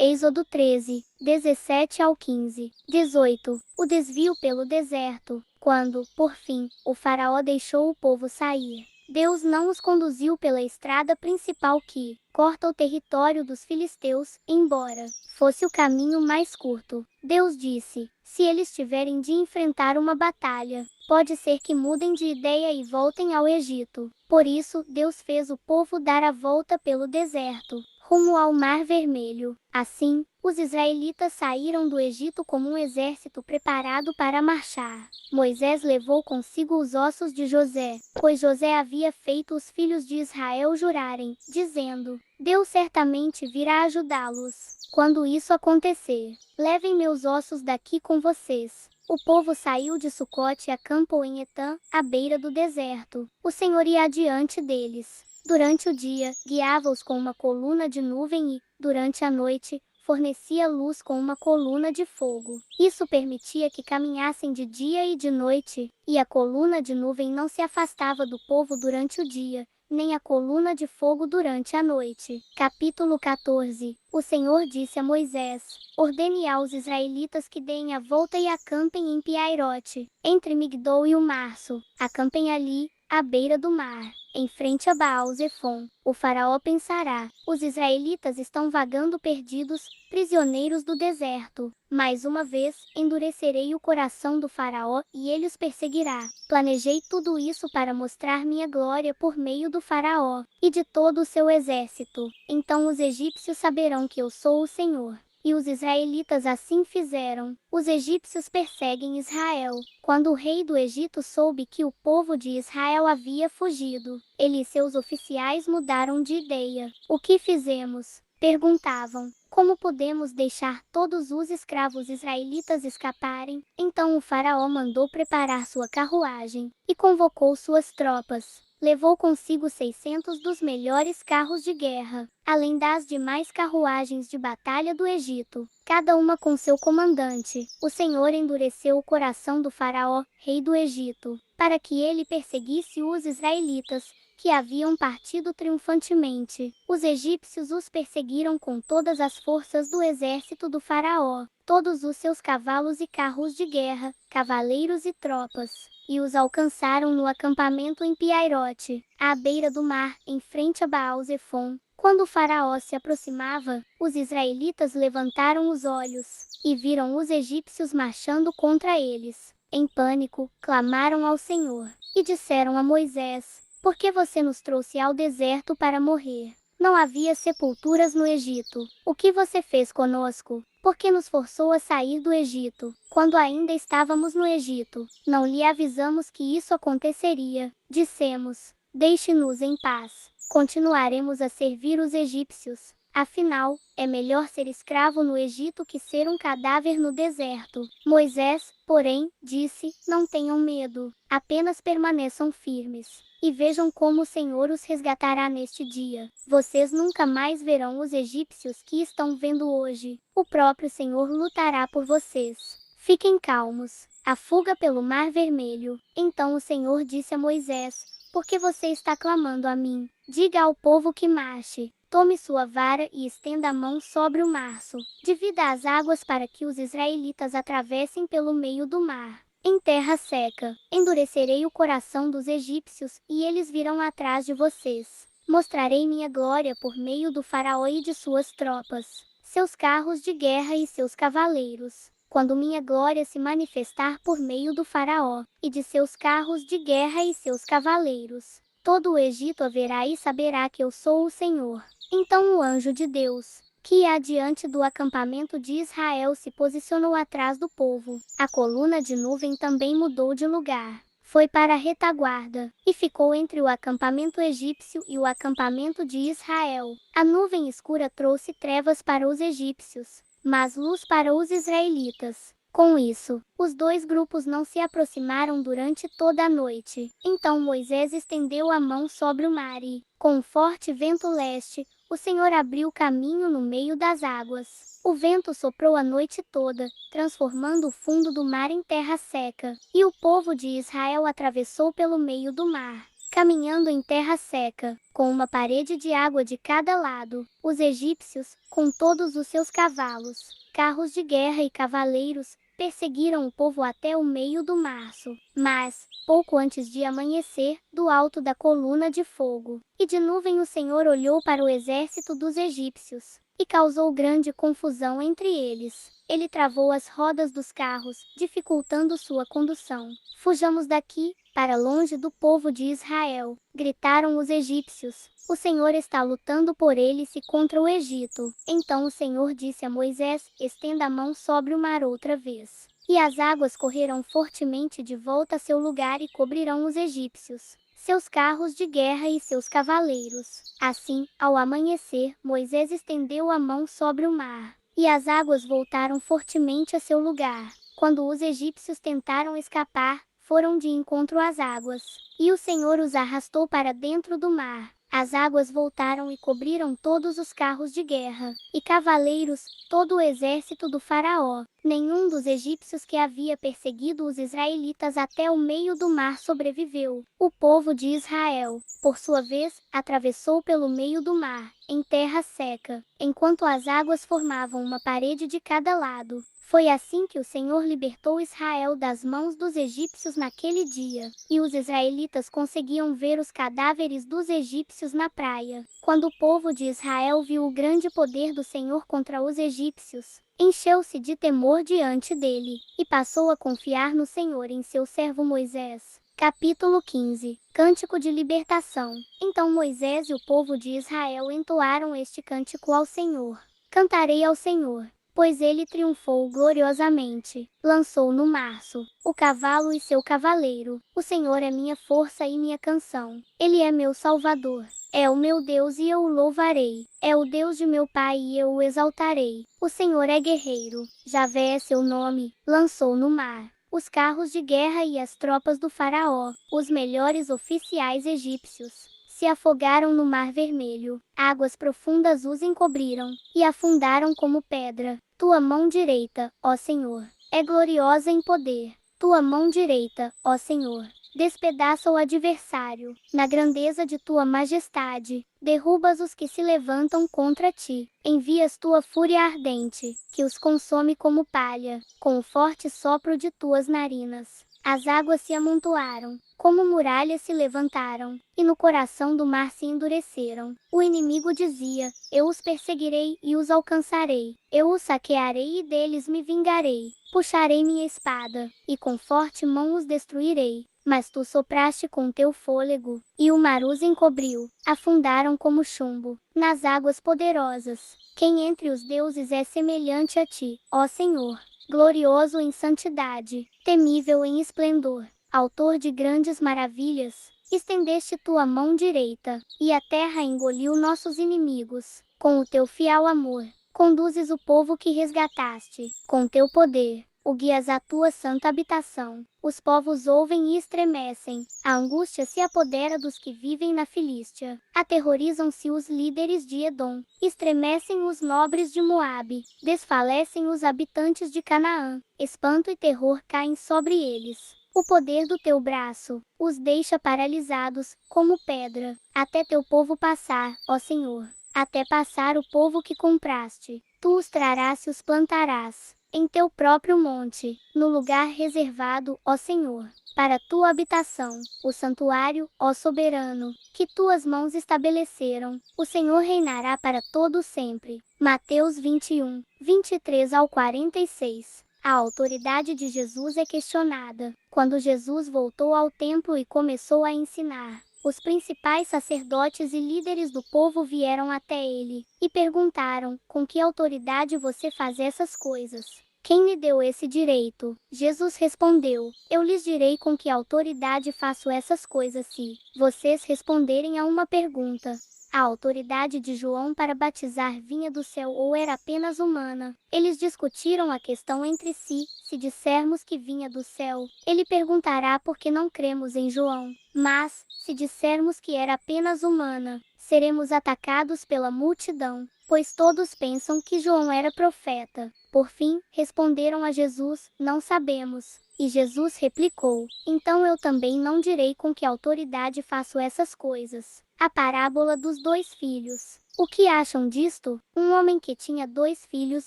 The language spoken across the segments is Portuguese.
Êxodo 13, 17 ao 15. 18. O desvio pelo deserto. Quando, por fim, o faraó deixou o povo sair, Deus não os conduziu pela estrada principal que corta o território dos filisteus, embora fosse o caminho mais curto. Deus disse: se eles tiverem de enfrentar uma batalha, pode ser que mudem de ideia e voltem ao Egito. Por isso, Deus fez o povo dar a volta pelo deserto, rumo ao Mar Vermelho. Assim, os israelitas saíram do Egito como um exército preparado para marchar. Moisés levou consigo os ossos de José, pois José havia feito os filhos de Israel jurarem, dizendo: Deus certamente virá ajudá-los. Quando isso acontecer, levem meus ossos daqui com vocês. O povo saiu de Sucote e acampou em Etã, à beira do deserto. O Senhor ia adiante deles. Durante o dia, guiava-os com uma coluna de nuvem e, durante a noite, fornecia luz com uma coluna de fogo. Isso permitia que caminhassem de dia e de noite, e a coluna de nuvem não se afastava do povo durante o dia, nem a coluna de fogo durante a noite. Capítulo 14. O Senhor disse a Moisés: ordene aos israelitas que deem a volta e acampem em Piairote, entre Migdol e o Março. Acampem ali, à beira do mar, em frente a Baal-Zefon. O faraó pensará: os israelitas estão vagando perdidos, prisioneiros do deserto. Mais uma vez, endurecerei o coração do faraó e ele os perseguirá. Planejei tudo isso para mostrar minha glória por meio do faraó e de todo o seu exército. Então os egípcios saberão que eu sou o Senhor. E os israelitas assim fizeram. Os egípcios perseguem Israel. Quando o rei do Egito soube que o povo de Israel havia fugido, ele e seus oficiais mudaram de ideia. O que fizemos? Perguntavam. Como podemos deixar todos os escravos israelitas escaparem? Então o faraó mandou preparar sua carruagem e convocou suas tropas. Levou consigo 600 dos melhores carros de guerra, além das demais carruagens de batalha do Egito, cada uma com seu comandante. O Senhor endureceu o coração do faraó, rei do Egito, para que ele perseguisse os israelitas, que haviam partido triunfantemente. Os egípcios os perseguiram com todas as forças do exército do faraó, todos os seus cavalos e carros de guerra, cavaleiros e tropas, e os alcançaram no acampamento em Piairote, à beira do mar, em frente a Baal-Zefon. Quando o faraó se aproximava, os israelitas levantaram os olhos, e viram os egípcios marchando contra eles. Em pânico, clamaram ao Senhor, e disseram a Moisés: por que você nos trouxe ao deserto para morrer? Não havia sepulturas no Egito. O que você fez conosco? Por que nos forçou a sair do Egito, quando ainda estávamos no Egito? Não lhe avisamos que isso aconteceria. Dissemos: deixe-nos em paz. Continuaremos a servir os egípcios. Afinal, é melhor ser escravo no Egito que ser um cadáver no deserto. Moisés, porém, disse: não tenham medo, apenas permaneçam firmes. E vejam como o Senhor os resgatará neste dia. Vocês nunca mais verão os egípcios que estão vendo hoje. O próprio Senhor lutará por vocês. Fiquem calmos. A fuga pelo Mar Vermelho. Então o Senhor disse a Moisés: por que você está clamando a mim? Diga ao povo que marche. Tome sua vara e estenda a mão sobre o março. Divida as águas para que os israelitas atravessem pelo meio do mar. Em terra seca, endurecerei o coração dos egípcios, e eles virão atrás de vocês. Mostrarei minha glória por meio do faraó e de suas tropas, seus carros de guerra e seus cavaleiros. Quando minha glória se manifestar por meio do faraó, e de seus carros de guerra e seus cavaleiros, todo o Egito a verá e saberá que eu sou o Senhor. Então o anjo de Deus, que ia adiante do acampamento de Israel, se posicionou atrás do povo. A coluna de nuvem também mudou de lugar. Foi para a retaguarda, e ficou entre o acampamento egípcio e o acampamento de Israel. A nuvem escura trouxe trevas para os egípcios, mas luz para os israelitas. Com isso, os dois grupos não se aproximaram durante toda a noite. Então Moisés estendeu a mão sobre o mar e, com um forte vento leste, o Senhor abriu caminho no meio das águas. O vento soprou a noite toda, transformando o fundo do mar em terra seca, e o povo de Israel atravessou pelo meio do mar, caminhando em terra seca, com uma parede de água de cada lado. Os egípcios, com todos os seus cavalos, carros de guerra e cavaleiros, perseguiram o povo até o meio do março. Mas, pouco antes de amanhecer, do alto da coluna de fogo e de nuvem o Senhor olhou para o exército dos egípcios, e causou grande confusão entre eles. Ele travou as rodas dos carros, dificultando sua condução. Fujamos daqui, para longe do povo de Israel, gritaram os egípcios. O Senhor está lutando por eles e contra o Egito. Então o Senhor disse a Moisés: estenda a mão sobre o mar outra vez. E as águas correrão fortemente de volta a seu lugar e cobrirão os egípcios, seus carros de guerra e seus cavaleiros. Assim, ao amanhecer, Moisés estendeu a mão sobre o mar, e as águas voltaram fortemente a seu lugar. Quando os egípcios tentaram escapar, foram de encontro às águas, e o Senhor os arrastou para dentro do mar. As águas voltaram e cobriram todos os carros de guerra e cavaleiros, todo o exército do faraó. Nenhum dos egípcios que havia perseguido os israelitas até o meio do mar sobreviveu. O povo de Israel, por sua vez, atravessou pelo meio do mar, em terra seca, enquanto as águas formavam uma parede de cada lado. Foi assim que o Senhor libertou Israel das mãos dos egípcios naquele dia, e os israelitas conseguiam ver os cadáveres dos egípcios na praia. Quando o povo de Israel viu o grande poder do Senhor contra os egípcios, encheu-se de temor diante dele, e passou a confiar no Senhor em seu servo Moisés. Capítulo 15. Cântico de libertação. Então Moisés e o povo de Israel entoaram este cântico ao Senhor. Cantarei ao Senhor, pois ele triunfou gloriosamente. Lançou no março o cavalo e seu cavaleiro. O Senhor é minha força e minha canção. Ele é meu Salvador. É o meu Deus e eu o louvarei. É o Deus de meu pai e eu o exaltarei. O Senhor é guerreiro. Javé é seu nome. Lançou no mar os carros de guerra e as tropas do faraó. Os melhores oficiais egípcios se afogaram no Mar Vermelho. Águas profundas os encobriram e afundaram como pedra. Tua mão direita, ó Senhor, é gloriosa em poder. Tua mão direita, ó Senhor, despedaça o adversário. Na grandeza de tua majestade, derrubas os que se levantam contra ti. Envias tua fúria ardente, que os consome como palha, com o forte sopro de tuas narinas. As águas se amontoaram, como muralhas se levantaram, e no coração do mar se endureceram. O inimigo dizia: eu os perseguirei e os alcançarei. Eu os saquearei e deles me vingarei. Puxarei minha espada, e com forte mão os destruirei. Mas tu sopraste com teu fôlego, e o mar os encobriu. Afundaram como chumbo, nas águas poderosas. Quem entre os deuses é semelhante a ti, ó Senhor? Glorioso em santidade, temível em esplendor, autor de grandes maravilhas. Estendeste tua mão direita, e a terra engoliu nossos inimigos. Com o teu fiel amor, conduzes o povo que resgataste. Com teu poder, o guias à tua santa habitação. Os povos ouvem e estremecem. A angústia se apodera dos que vivem na Filístia. Aterrorizam-se os líderes de Edom. Estremecem os nobres de Moabe. Desfalecem os habitantes de Canaã. Espanto e terror caem sobre eles. O poder do teu braço os deixa paralisados, como pedra, até teu povo passar, ó Senhor. Até passar o povo que compraste. Tu os trarás e os plantarás em teu próprio monte, no lugar reservado, ó Senhor, para tua habitação, o santuário, ó soberano, que tuas mãos estabeleceram. O Senhor reinará para todo sempre. Mateus 21, 23 ao 46. A autoridade de Jesus é questionada. Quando Jesus voltou ao templo e começou a ensinar, os principais sacerdotes e líderes do povo vieram até ele e perguntaram: com que autoridade você faz essas coisas? Quem lhe deu esse direito? Jesus respondeu: eu lhes direi com que autoridade faço essas coisas se vocês responderem a uma pergunta. A autoridade de João para batizar vinha do céu ou era apenas humana? Eles discutiram a questão entre si. Se dissermos que vinha do céu, ele perguntará por que não cremos em João. Mas, se dissermos que era apenas humana, seremos atacados pela multidão, pois todos pensam que João era profeta. Por fim, responderam a Jesus: Não sabemos. E Jesus replicou: Então eu também não direi com que autoridade faço essas coisas. A parábola dos dois filhos. O que acham disto? Um homem que tinha 2 filhos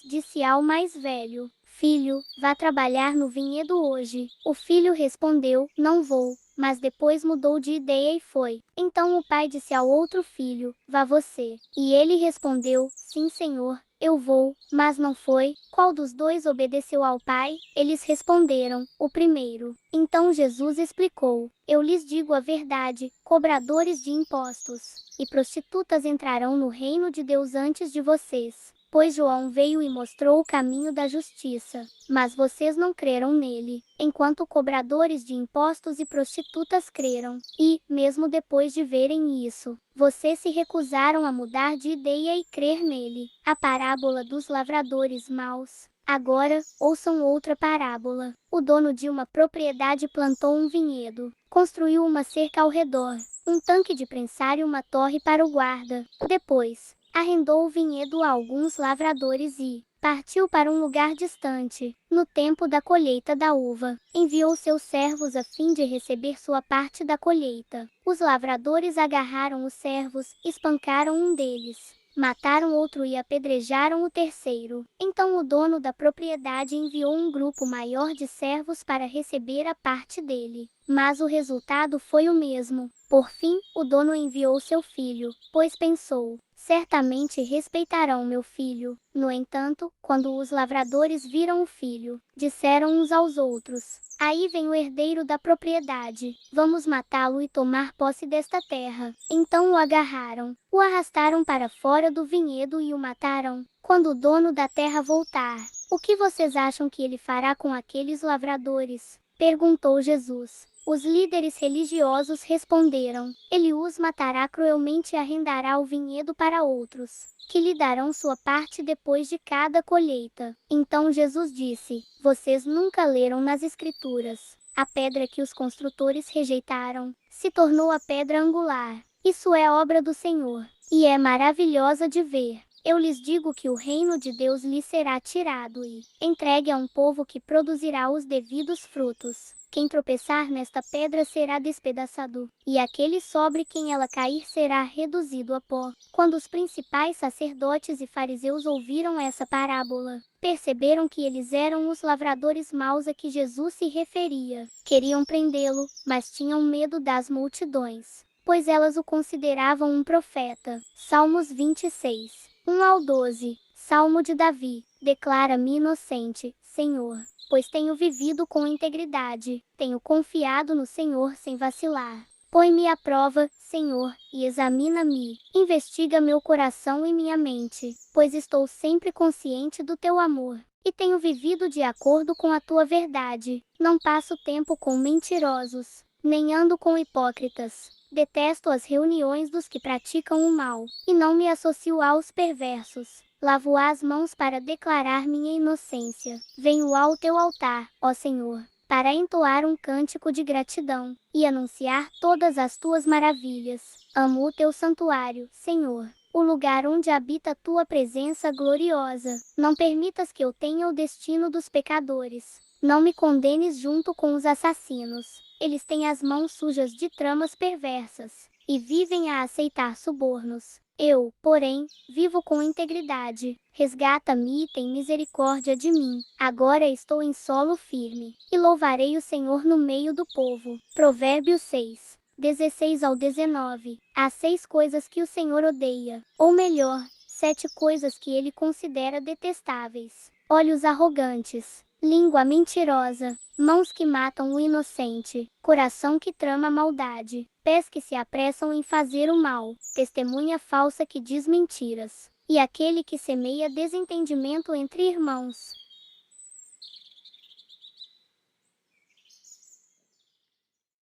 disse ao mais velho: Filho, vá trabalhar no vinhedo hoje. O filho respondeu: Não vou. Mas depois mudou de ideia e foi. Então o pai disse ao outro filho: Vá você. E ele respondeu: Sim, senhor, eu vou. Mas não foi. Qual dos dois obedeceu ao pai? Eles responderam: O primeiro. Então Jesus explicou: Eu lhes digo a verdade: cobradores de impostos e prostitutas entrarão no reino de Deus antes de vocês. Pois João veio e mostrou o caminho da justiça, mas vocês não creram nele, enquanto cobradores de impostos e prostitutas creram. E, mesmo depois de verem isso, vocês se recusaram a mudar de ideia e crer nele. A parábola dos lavradores maus. Agora, ouçam outra parábola. O dono de uma propriedade plantou um vinhedo, construiu uma cerca ao redor, um tanque de prensar e uma torre para o guarda. Depois, arrendou o vinhedo a alguns lavradores e partiu para um lugar distante. No tempo da colheita da uva, enviou seus servos a fim de receber sua parte da colheita. Os lavradores agarraram os servos, espancaram um deles, mataram outro e apedrejaram o terceiro. Então o dono da propriedade enviou um grupo maior de servos para receber a parte dele. Mas o resultado foi o mesmo. Por fim, o dono enviou seu filho, pois pensou: certamente respeitarão meu filho. No entanto, quando os lavradores viram o filho, disseram uns aos outros: Aí vem o herdeiro da propriedade. Vamos matá-lo e tomar posse desta terra. Então o agarraram, o arrastaram para fora do vinhedo e o mataram. Quando o dono da terra voltar, o que vocês acham que ele fará com aqueles lavradores? Perguntou Jesus. Os líderes religiosos responderam: Ele os matará cruelmente e arrendará o vinhedo para outros, que lhe darão sua parte depois de cada colheita. Então Jesus disse: Vocês nunca leram nas Escrituras: a pedra que os construtores rejeitaram se tornou a pedra angular. Isso é obra do Senhor, e é maravilhosa de ver. Eu lhes digo que o reino de Deus lhes será tirado e entregue a um povo que produzirá os devidos frutos. Quem tropeçar nesta pedra será despedaçado, e aquele sobre quem ela cair será reduzido a pó. Quando os principais sacerdotes e fariseus ouviram essa parábola, perceberam que eles eram os lavradores maus a que Jesus se referia. Queriam prendê-lo, mas tinham medo das multidões, pois elas o consideravam um profeta. Salmos 26, 1 ao 12. Salmo de Davi. Declara-me inocente, Senhor, pois tenho vivido com integridade, tenho confiado no Senhor sem vacilar. Põe-me à prova, Senhor, e examina-me. Investiga meu coração e minha mente, pois estou sempre consciente do teu amor, e tenho vivido de acordo com a tua verdade. Não passo tempo com mentirosos, nem ando com hipócritas. Detesto as reuniões dos que praticam o mal, e não me associo aos perversos. Lavo as mãos para declarar minha inocência. Venho ao teu altar, ó Senhor, para entoar um cântico de gratidão e anunciar todas as tuas maravilhas. Amo o teu santuário, Senhor, o lugar onde habita a tua presença gloriosa. Não permitas que eu tenha o destino dos pecadores. Não me condenes junto com os assassinos. Eles têm as mãos sujas de tramas perversas e vivem a aceitar subornos. Eu, porém, vivo com integridade. Resgata-me e tem misericórdia de mim. Agora estou em solo firme, e louvarei o Senhor no meio do povo. Provérbios 6, 16 ao 19. Há 6 coisas que o Senhor odeia, ou melhor, 7 coisas que ele considera detestáveis: olhos arrogantes, língua mentirosa, mãos que matam o inocente, coração que trama maldade, pés que se apressam em fazer o mal, testemunha falsa que diz mentiras, e aquele que semeia desentendimento entre irmãos.